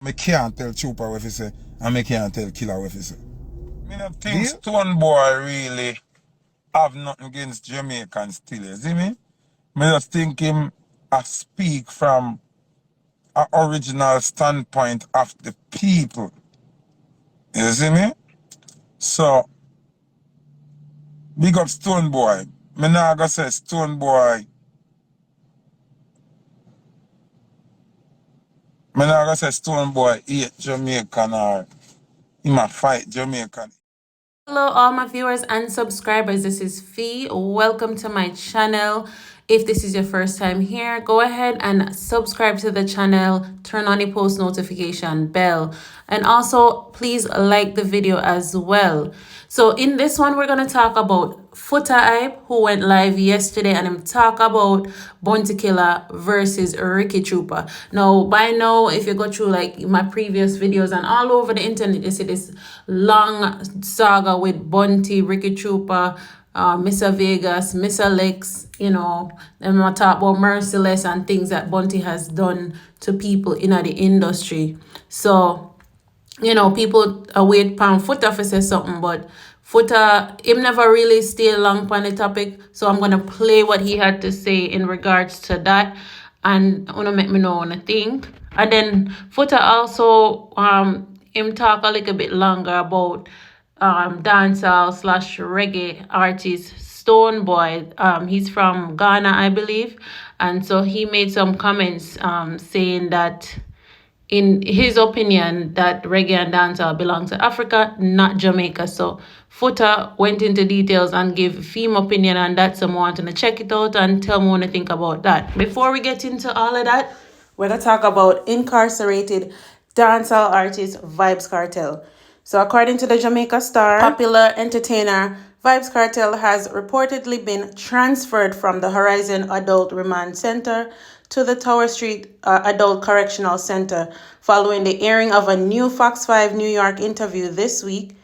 Me can't tell Chupa what he say, and me can't tell Killer what he say. Me not think Deal? Stonebwoy really have nothing against Jamaicans still, you see me? Me just think him speak from an original standpoint of the people. You see me? So, big up Stonebwoy. Me nah go say Stonebwoy. Me nah go say Stonebwoy hate Jamaican or him a fight Jamaican. Hello, all my viewers and subscribers. This is Fee. Welcome to my channel. If this is your first time here, go ahead and subscribe to the channel, turn on the post notification bell, and also please like the video as well. So in this one, we're going to talk about Foota Hype, who went live yesterday, and I'm talk about Bounty Killer versus Ricky Trooper. Now, by now, if you go through like my previous videos and all over the internet, you see this long saga with Bounty, Ricky Trooper, Mr. Vegas, Mr. Lex, you know, and I talk about Merciless and things that Bounty has done to people in the industry. So, you know, people wait pan Foota for say something, but Foota, him never really stay long on the topic. So I'm gonna play what he had to say in regards to that, and wanna make me know what I think. And then Foota also him talk a little bit longer about dancehall slash reggae artist Stonebwoy. He's from Ghana, I believe, and so he made some comments saying that in his opinion that reggae and dancehall belong to Africa, not Jamaica. So Foota went into details and gave film opinion on that. So I want to check it out and tell me what you think about that. Before we get into all of that, we're going to talk about incarcerated dancehall artist Vybz Kartel. So according to the Jamaica Star, popular entertainer Vybz Kartel has reportedly been transferred from the Horizon Adult Remand Center to the Tower Street Adult Correctional Center following the airing of a new Fox 5 New York interview this week.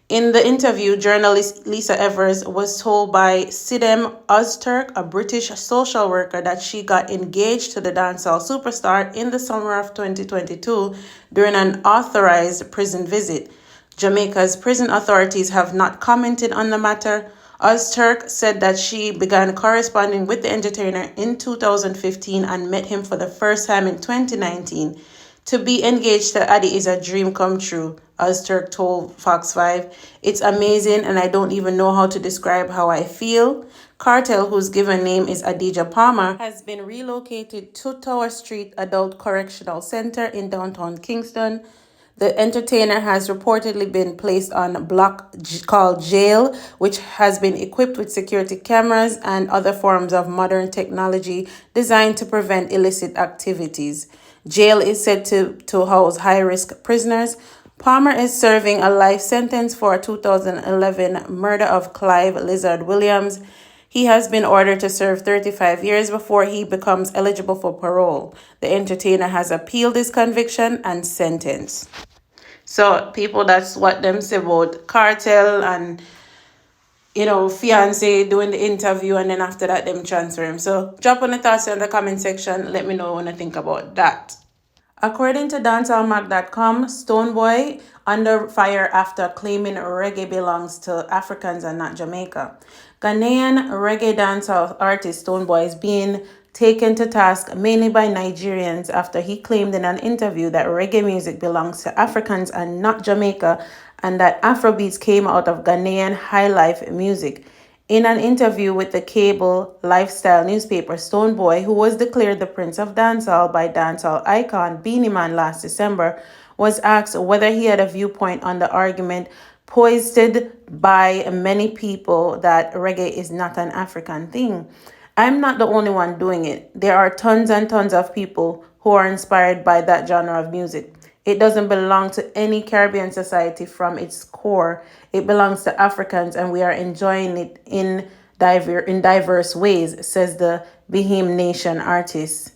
In the interview, journalist Lisa Evers was told by Sidem Ozturk, a British social worker, that she got engaged to the dancehall superstar in the summer of 2022 during an authorized prison visit. Jamaica's prison authorities have not commented on the matter. Ozturk said that she began corresponding with the entertainer in 2015 and met him for the first time in 2019. To be engaged to Addy is a dream come true, Ozturk told Fox 5. It's amazing and I don't even know how to describe how I feel. Kartel, whose given name is Adidja Palmer, has been relocated to Tower Street Adult Correctional Center in downtown Kingston. The entertainer has reportedly been placed on a block called Jail, which has been equipped with security cameras and other forms of modern technology designed to prevent illicit activities. Jail is said to house high-risk prisoners. Palmer is serving a life sentence for a 2011 murder of Clive Lizard Williams. He has been ordered to serve 35 years before he becomes eligible for parole. The entertainer has appealed his conviction and sentence. So people, that's what them say about Kartel and, you know, fiance doing the interview, and then after that them transfer him. So drop on the thoughts in the comment section. Let me know what you think about that. According to dancehallmag.com, Stonebwoy under fire after claiming reggae belongs to Africans and not Jamaica. Ghanaian reggae dancehall artist Stonebwoy is being taken to task mainly by Nigerians after he claimed in an interview that reggae music belongs to Africans and not Jamaica, and that Afrobeats came out of Ghanaian high life music. In an interview with the cable lifestyle newspaper Stonebwoy, who was declared the Prince of Dancehall by dancehall icon Beenie Man last December, was asked whether he had a viewpoint on the argument posted by many people that reggae is not an African thing. I'm not the only one doing it. There are tons and tons of people who are inspired by that genre of music. It doesn't belong to any Caribbean society from its core. It belongs to Africans, and we are enjoying it in diverse ways, says the Behem Nation artist.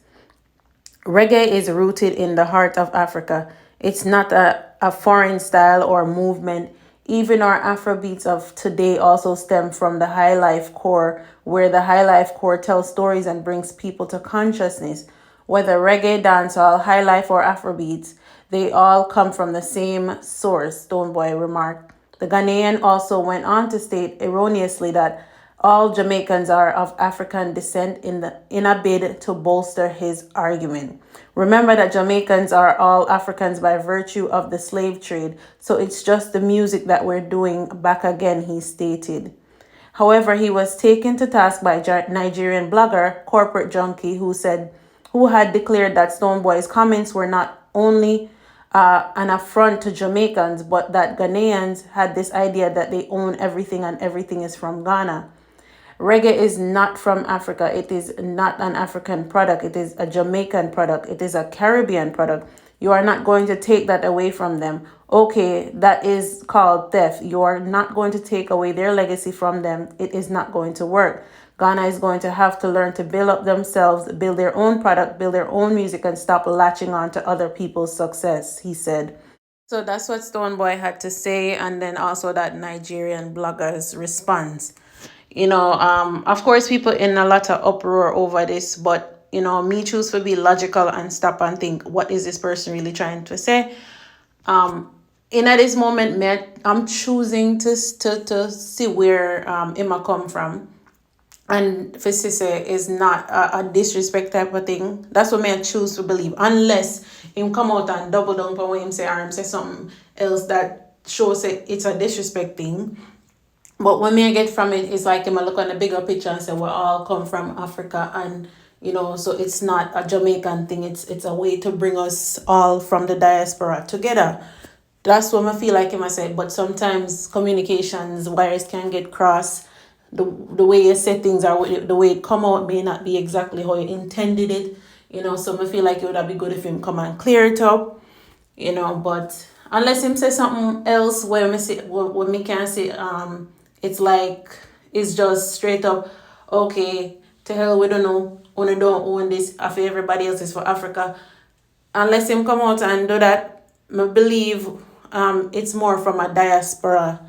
Reggae is rooted in the heart of Africa. It's not a foreign style or movement. Even our Afrobeats of today also stem from the High Life core, where the High Life core tells stories and brings people to consciousness. Whether reggae, dancehall, high life, or Afrobeats, They all come from the same source, Stonebwoy remarked. The Ghanaian also went on to state erroneously that all Jamaicans are of African descent in a bid to bolster his argument. Remember that Jamaicans are all Africans by virtue of the slave trade, so it's just the music that we're doing back again, he stated. However, he was taken to task by Nigerian blogger Corporate Junkie, who had declared that Stonebwoy's comments were not only an affront to Jamaicans, but that Ghanaians had this idea that they own everything and everything is from Ghana. Reggae is not from Africa. It is not an African product. It is a Jamaican product. It is a Caribbean product. You are not going to take that away from them. Okay, that is called theft. You are not going to take away their legacy from them. It is not going to work. Ghana is going to have to learn to build up themselves, build their own product, build their own music, and stop latching on to other people's success, he said. So that's what Stonebwoy had to say, and then also that Nigerian blogger's response. Of course, people in a lot of uproar over this, but me choose to be logical and stop and think, what is this person really trying to say? In at this moment, I'm choosing to see where Emma come from. And for Sisse is not a disrespect type of thing. That's what I choose to believe. Unless him come out and double down on what him say, or him say something else that shows it, it's a disrespect thing. But what I get from it is like him look on the bigger picture and say we all come from Africa, and so it's not a Jamaican thing. It's a way to bring us all from the diaspora together. That's what I feel like him I said. But sometimes communications wires can get crossed. The way you say things or the way it come out may not be exactly how you intended it. So I feel like it would be good if him come and clear it up. But unless him say something else where me can say it's like it's just straight up, okay, to hell we don't know, we don't own this, after everybody else is for Africa. Unless him come out and do that, I believe it's more from a diaspora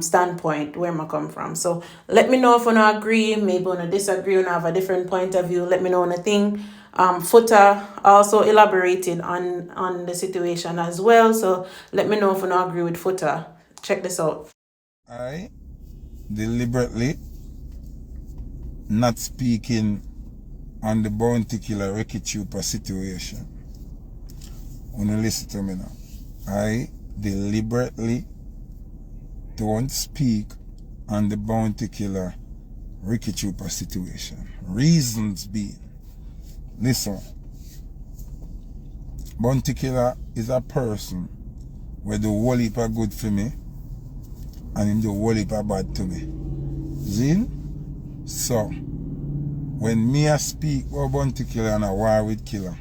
standpoint where I come from. So let me know if you don't agree, maybe you don't disagree, you have a different point of view. Let me know on the thing. Foota also elaborated on the situation as well. So let me know if you don't agree with Foota. Check this out. I deliberately not speaking on the Bounty Killer Ricky Chupa situation. Wanna listen to me now. I deliberately don't speak on the Bounty Killer Ricky Chupa situation. Reasons being, listen, Bounty Killer is a person where the whole heap are good for me and him the whole heap are bad to me. Zin? So, when me a speak about Bounty Killer and a war with Killer,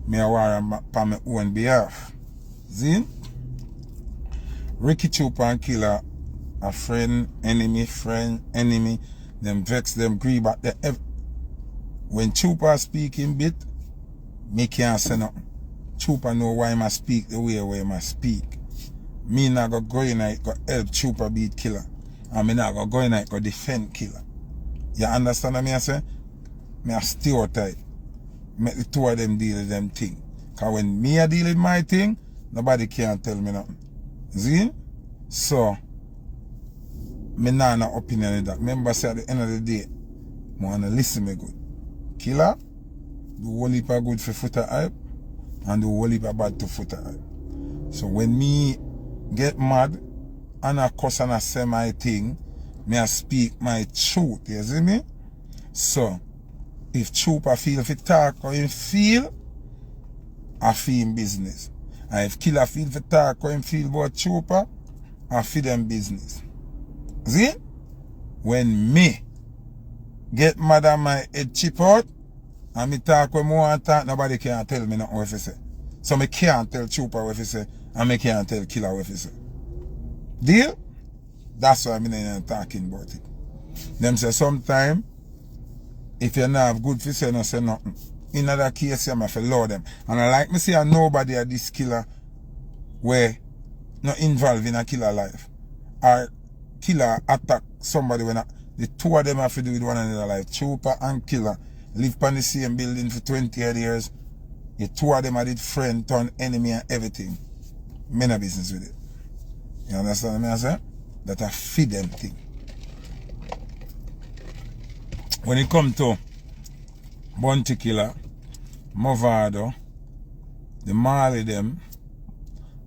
me a war on my own behalf. Zin? Ricky Chupa and Killer, a friend, enemy, them vex, them agree, but when Chupa speaking bit, me can't say nothing. Chupa know why I speak the way I speak. Me not go in it, go help Chupa beat Killer. And me not go in it, go defend Killer. You understand what I say? Me a stereotype. Make the two of them deal with them thing. Because when me a deal with my thing, nobody can tell me nothing. See? So, me not no opinion of that. Remember, say at the end of the day, I want to listen me good. Killer, the whole heap are good for Foota Hype, and the whole heap are bad to Foota Hype. So when me get mad, and I cuss and I say my thing, me I speak my truth, you see me? So, if Chupa feel if talk or him feel, I feel in business. And if Killer feel for talk or him feel about Chupa, I feel them business. See? When me get mad and my head chip out, and me talk when I want to talk, nobody can tell me nothing what to say. So me can't tell Chupa what to say, and me can't tell Killer what to say. Deal? That's why I'm not talking about it. Them say sometime, if you not have good to say, no say nothing. In other case, you have to load them. And I like me say nobody at this Killer where not involved in a Killer life. Or Killer attack somebody when the two of them have to do with one another life. Chupa and Killer live on the same building for 20 years. The two of them are did friend, turn enemy and everything. Me no business with it. You understand what I say? That I feed them thing. When it come to Bounty Killer, Movado, the Marley them,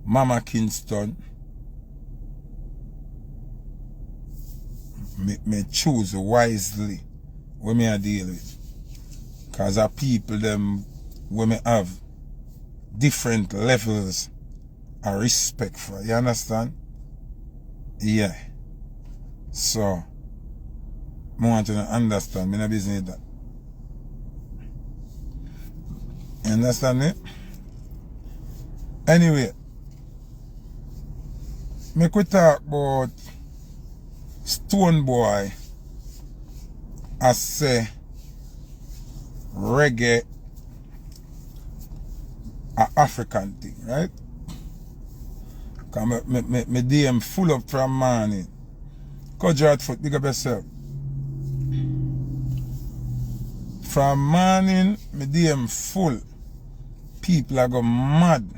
Mama Kingston, me choose wisely when me I deal with. Cause the people them when me have different levels of respect for. You understand? Yeah. So I want you to understand. Me no business with that. You understand me? Anyway, me could talk about Stonebwoy as say reggae a African thing, right? Cause me DM full up from morning. Coach Foot, big up yourself. From morning, me DM full. People are go mad.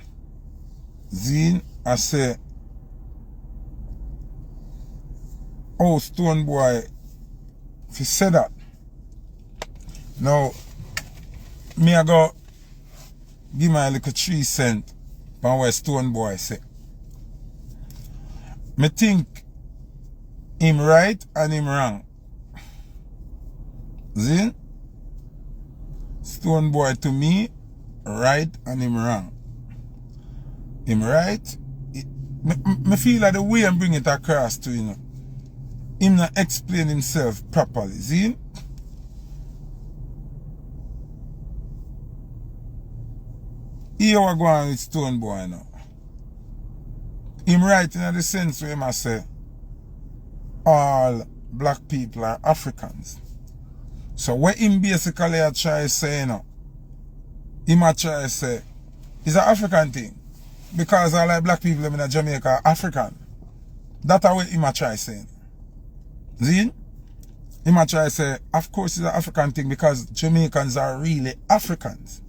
Zine, I say, oh, Stonebwoy, if you say that. Now, me I go give my little 3 cents on what Stonebwoy say. Me think him right and him wrong. See? Stonebwoy to me, right and him wrong. Him right, me feel like the way I'm bring it across to you know. Him not explain himself properly. See? Here we go on with Stonebwoy now. Him right in the sense where him say all black people are Africans. So what him basically a try to say, you know, him a try to say it's an African thing. Because all like black people in Jamaica are African. That's what him a try to say. See? Him a try to say, of course it's an African thing because Jamaicans are really Africans.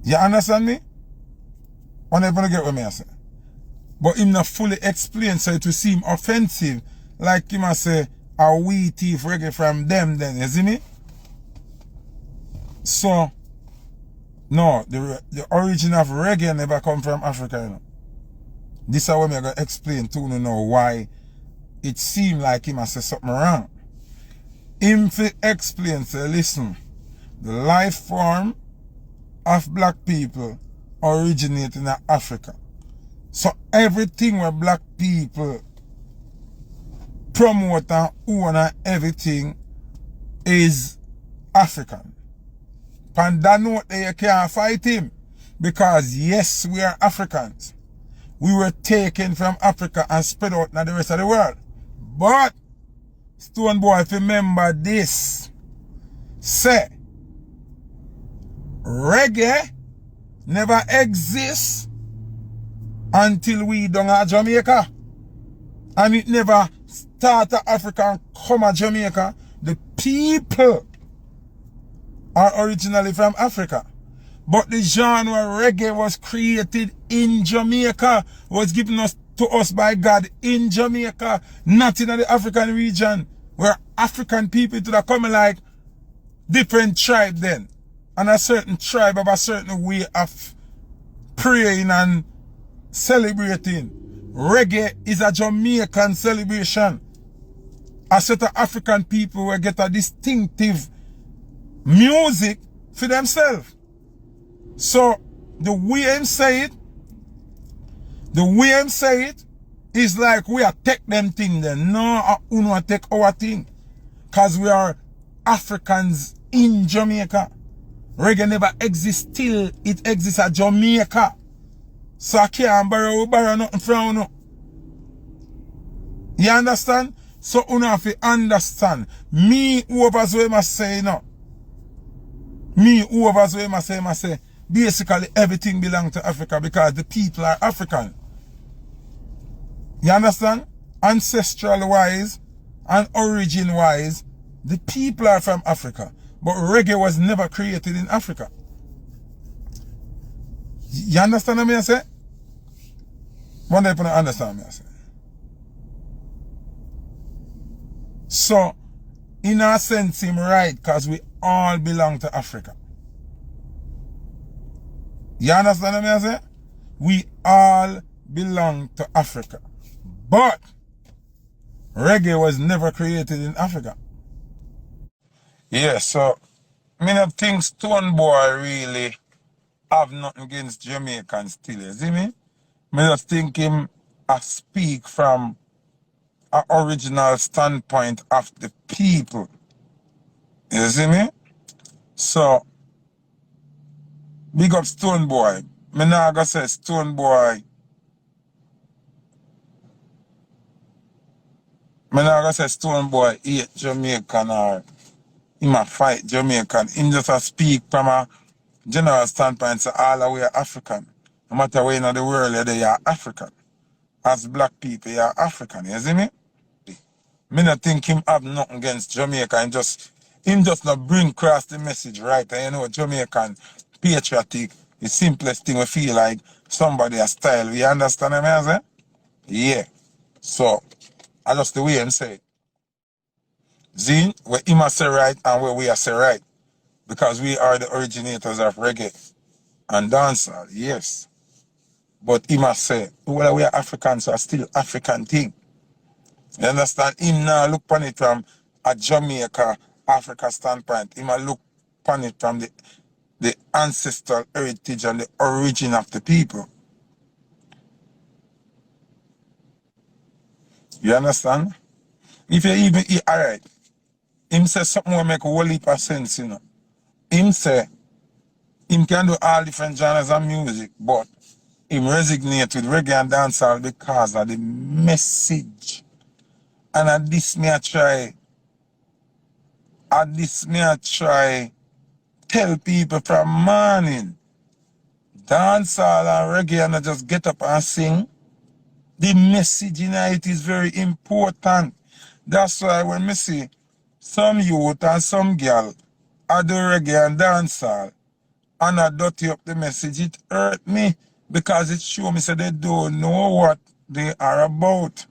You understand me? I never get what me I say. But him not fully explain so it will seem offensive. Like him a say, a we thief reggae from them then, you see me? So, no, the origin of reggae never come from Africa, you know. This is what I'm going to explain to you know why it seemed like him a say something wrong. Him fi explain, say, listen, the life form of black people originate in Africa. So everything where black people promote and own and everything is African. And that note that you can't fight him. Because yes, we are Africans. We were taken from Africa and spread out in the rest of the world. But Stonebwoy, if you remember this, say reggae never exists until we done at Jamaica. And it never started Africa and come at Jamaica. The people are originally from Africa. But the genre reggae was created in Jamaica, was given to us by God in Jamaica, not in the African region, where African people to the come like different tribe then. And a certain tribe have a certain way of praying and celebrating. Reggae is a Jamaican celebration. A set of African people will get a distinctive music for themselves. So the way I'm say it is like we are take them thing then. No, we not take our thing. Cause we are Africans in Jamaica. Reggae never exists till it exists at Jamaica. So I can't borrow nothing from you. You understand? So you have to understand. Me whoever's way must say no. Me whoever's way must say basically everything belongs to Africa because the people are African. You understand? Ancestral wise and origin wise, the people are from Africa. But reggae was never created in Africa. You understand what I say? One day you understand what I say. So, in a sense, him right, because we all belong to Africa. You understand what I say? We all belong to Africa. But reggae was never created in Africa. Yeah, so I don't think Stonebwoy really have nothing against Jamaicans still, you see me? I just think him speak from an original standpoint of the people. You see me? So, big up Stonebwoy. Me not gonna say Stonebwoy. Me not gonna say Stonebwoy hate Jamaican or him a fight Jamaican. Him just a speak from a general standpoint, so all the way African. No matter where in the world you are African. As black people, you are African, you see me? Me not think him have nothing against Jamaica, and him just not bring across the message right. And you know, Jamaican patriotic, the simplest thing we feel like somebody a style. We understand what I say? Yeah. So, I just the way him say it. See, where him a say right and where we a say right. Because we are the originators of reggae and dancehall, yes. But he must say, well, we are Africans, so still African thing. You understand? Him now look upon it from a Jamaica, Africa standpoint. He must look upon it from the ancestral heritage and the origin of the people. You understand? If you even, alright, him say something will make a whole heap of sense, you know. Him say, him can do all different genres of music, but him resonate with reggae and dancehall because of the message. And at this me I try tell people from morning, dancehall and reggae and I just get up and sing. The message in it is very important. That's why when me see some youth and some girl I do reggae and dancehall and I dirty up the message, it hurt me because it show me say they don't know what they are about.